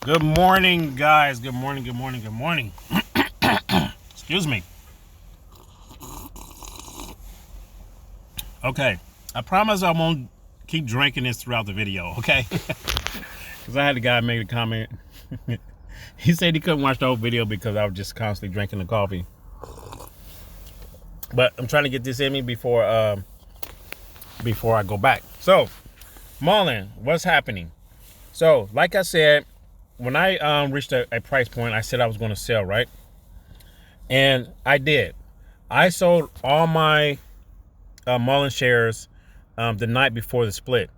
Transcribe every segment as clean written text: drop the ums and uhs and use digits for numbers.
Good morning, guys. Good morning, good morning, good morning. Excuse me. Okay, I promise I won't keep drinking this throughout the video, okay? Because I had a guy make a comment. He said he couldn't watch the whole video because I was just constantly drinking the coffee. But I'm trying to get this in me before I go back. So, Mullen, what's happening? So, like I said, when I reached a price point, I said I was going to sell, right? And I did. I sold all my Mullen shares the night before the split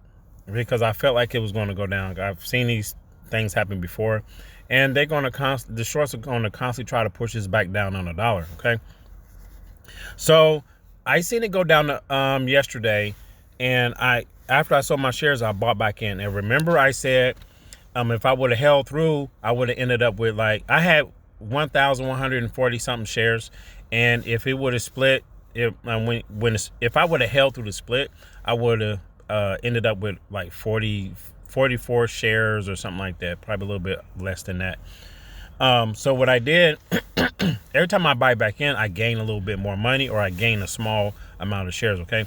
because I felt like it was going to go down. I've seen these things happen before, and they're going to the shorts are going to constantly try to push this back down on $1. Okay, so I seen it go down to yesterday, and after I sold my shares, I bought back in. And remember, I said if I would have held through, I would have ended up with I had 1,140 something shares, and if it would have split, if I would have held through the split, I would have ended up with like 44 shares or something like that, probably a little bit less than that. So what I did, every time I buy back in, I gain a little bit more money, or I gain a small amount of shares. Okay,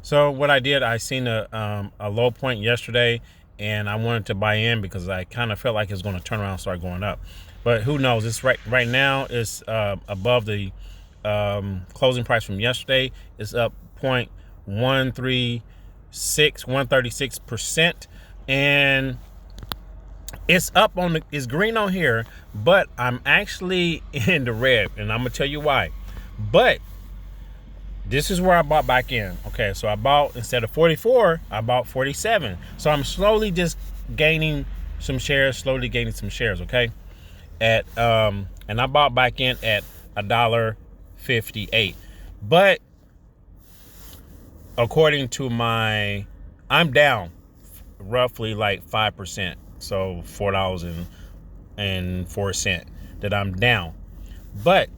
so what I did, I seen a low point yesterday, and I wanted to buy in because I kind of felt like it's going to turn around and start going up. But who knows? It's right now it's above the closing price from yesterday. It's up 136%, and it's up it's green on here, but I'm actually in the red, and I'm gonna tell you why. But this is where I bought back in. Okay, so I bought, instead of 44, I bought 47. So I'm slowly just gaining some shares, okay? And I bought back in at $1.58. But according to I'm down roughly like 5%. So $4.04 that I'm down. But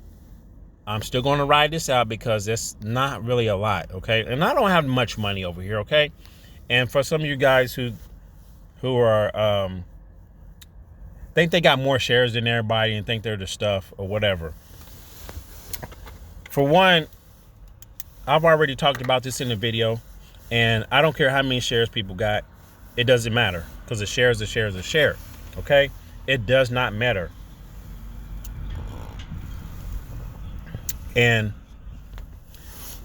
I'm still going to ride this out because it's not really a lot, okay? And I don't have much money over here, okay? And for some of you guys who are think they got more shares than everybody and think they're the stuff or whatever. For one, I've already talked about this in the video, and I don't care how many shares people got. It doesn't matter, because a share is a share is a share, okay? It does not matter. And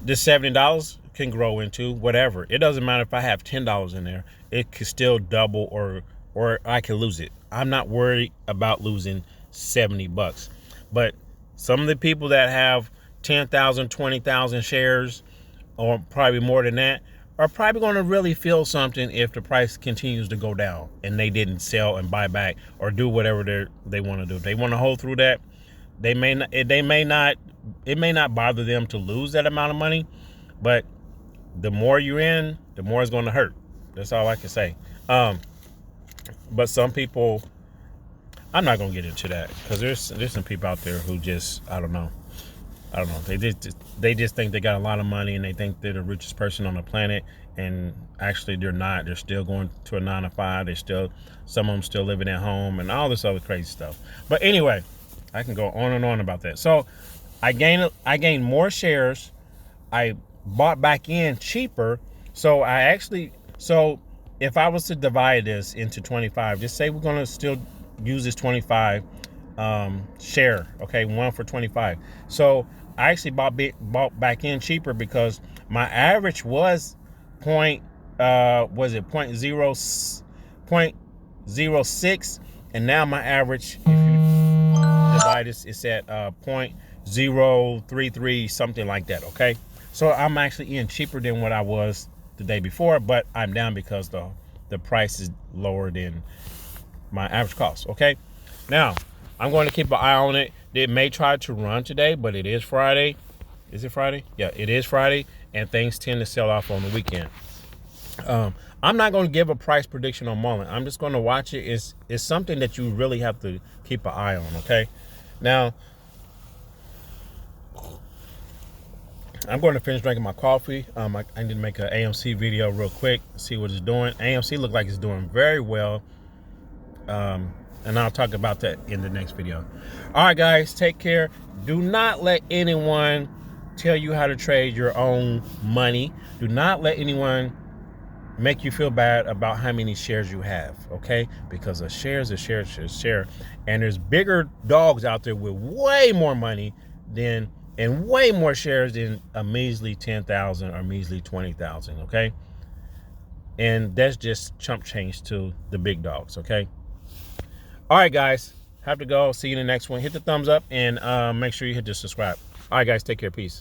this $70 can grow into whatever. It doesn't matter if I have $10 in there. It could still double, or I can lose it. I'm not worried about losing $70. But some of the people that have 10,000, 20,000 shares, or probably more than that, are probably going to really feel something if the price continues to go down and they didn't sell and buy back or do whatever they want to do. If they want to hold through that, it may not bother them to lose that amount of money, but the more you're in, the more it's going to hurt. That's all I can say. But some people, I'm not going to get into that, because there's some people out there who just, I don't know. They just think they got a lot of money, and they think they're the richest person on the planet, and actually they're not. They're still going to a 9 to 5. Some of them still living at home, and all this other crazy stuff. But anyway, I can go on and on about that. So I gained more shares. I bought back in cheaper. So if I was to divide this into 25, just say we're going to still use this 25 share, okay, 1 for 25. So I actually bought back in cheaper because my average was .06, and now my average, if you divide this, it's at .033, something like that. Okay, so I'm actually in cheaper than what I was the day before, but I'm down because the price is lower than my average cost. Okay, now I'm going to keep an eye on it. It may try to run today, but it is Friday. Is it Friday? Yeah, it is Friday, and things tend to sell off on the weekend. I'm not going to give a price prediction on Mullen. I'm just going to watch it. It's something that you really have to keep an eye on, okay? Now, I'm going to finish drinking my coffee. I need to make an AMC video real quick, see what it's doing. AMC look like it's doing very well. And I'll talk about that in the next video. All right, guys, take care. Do not let anyone tell you how to trade your own money. Do not let anyone make you feel bad about how many shares you have, okay? Because a share is a share is a share. And there's bigger dogs out there with way more money than and way more shares than a measly 10,000 or measly 20,000, okay? And that's just chump change to the big dogs, okay? All right, guys, have to go. See you in the next one. Hit the thumbs up and make sure you hit the subscribe. All right, guys, take care. Peace.